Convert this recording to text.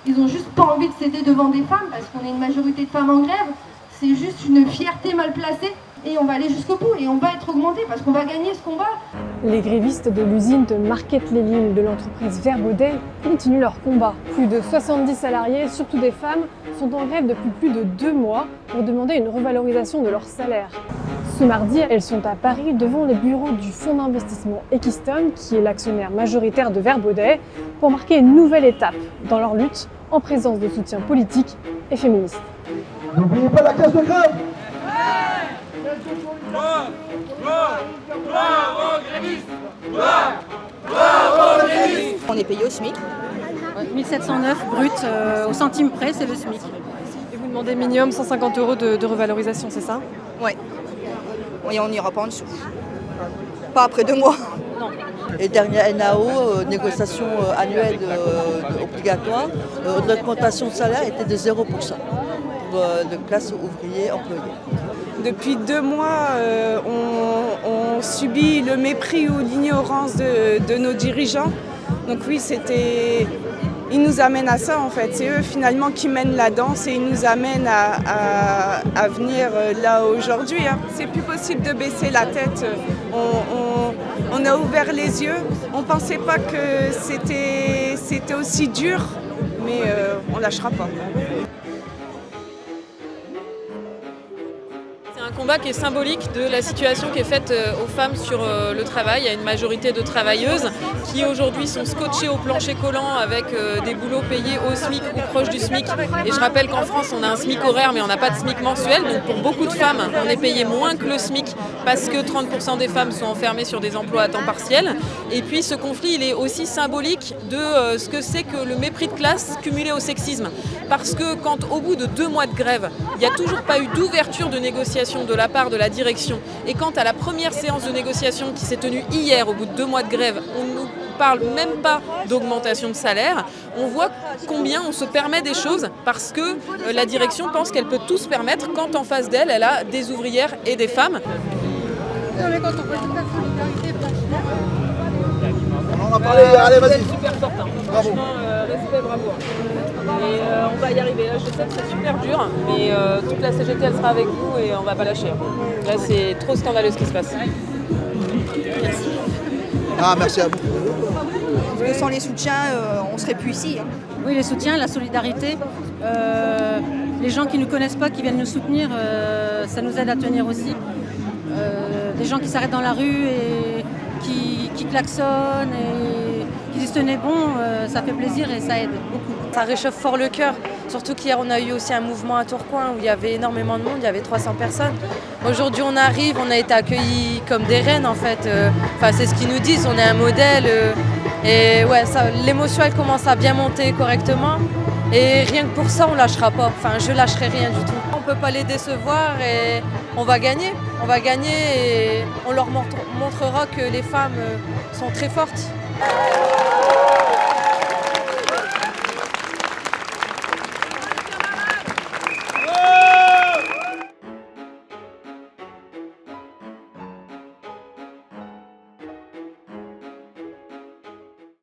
Ils ont juste pas envie de céder devant des femmes parce qu'on est une majorité de femmes en grève. C'est juste une fierté mal placée et on va aller jusqu'au bout et on va être augmenté parce qu'on va gagner ce combat. Les grévistes de l'usine de Marquette-les-Lilles de l'entreprise Vert Baudet continuent leur combat. Plus de 70 salariés, surtout des femmes, sont en grève depuis plus de 2 mois pour demander une revalorisation de leur salaire. Ce mardi, elles sont à Paris devant les bureaux du fonds d'investissement Equistone, qui est l'actionnaire majoritaire de Vert Baudet, pour marquer une nouvelle étape dans leur lutte en présence de soutien politique et féministe. N'oubliez pas la case de grève. On est payé au SMIC. 1709 brut, au centime près, c'est le SMIC. Et vous demandez minimum 150 € de revalorisation, c'est ça? Ouais. Et on n'ira pas en dessous. Pas après 2 mois. Non. Et dernière NAO, négociation annuelle obligatoire, l'augmentation de salaire était de 0% pour la classe ouvrier employée. Depuis 2 mois, on subit le mépris ou l'ignorance de nos dirigeants. Donc oui, ils nous amènent à ça en fait. C'est eux finalement qui mènent la danse et ils nous amènent à venir là aujourd'hui. C'est plus possible de baisser la tête. On a ouvert les yeux. On ne pensait pas que c'était aussi dur, mais on ne lâchera pas. C'est un combat qui est symbolique de la situation qui est faite aux femmes sur le travail. Il y a une majorité de travailleuses qui aujourd'hui sont scotchées au plancher collant avec des boulots payés au SMIC ou proche du SMIC. Et je rappelle qu'en France, on a un SMIC horaire mais on n'a pas de SMIC mensuel. Donc pour beaucoup de femmes, on est payé moins que le SMIC parce que 30% des femmes sont enfermées sur des emplois à temps partiel. Et puis ce conflit, il est aussi symbolique de ce que c'est que le mépris de classe cumulé au sexisme. Parce que quand au bout de 2 mois de grève, il n'y a toujours pas eu d'ouverture de négociation de la part de la direction. Et quant à la première séance de négociation qui s'est tenue hier, au bout de 2 mois de grève, on ne nous parle même pas d'augmentation de salaire. On voit combien on se permet des choses parce que la direction pense qu'elle peut tout se permettre quand en face d'elle, elle a des ouvrières et des femmes. On en a parlé, allez vas-y. Super forte, hein. Bravo. Franchement, respect, bravo. Et on va y arriver. Là, je sais que c'est super dur, mais toute la CGT, elle sera avec vous et on va pas lâcher. Là, c'est trop scandaleux ce qui se passe. Merci. Ah, merci à vous. Parce que sans les soutiens, on ne serait plus ici. Oui, les soutiens, la solidarité, les gens qui ne nous connaissent pas, qui viennent nous soutenir, ça nous aide à tenir aussi. Des gens qui s'arrêtent dans la rue et qui klaxonnent et qui disent tenez bon, ça fait plaisir et ça aide beaucoup. Ça réchauffe fort le cœur, surtout qu'hier on a eu aussi un mouvement à Tourcoing où il y avait énormément de monde, il y avait 300 personnes. Aujourd'hui on arrive, on a été accueillis comme des reines en fait, c'est ce qu'ils nous disent, on est un modèle et ouais, l'émotion elle commence à bien monter correctement et rien que pour ça on lâchera pas, je lâcherai rien du tout. On peut pas les décevoir et on va gagner et on leur montrera que les femmes sont très fortes.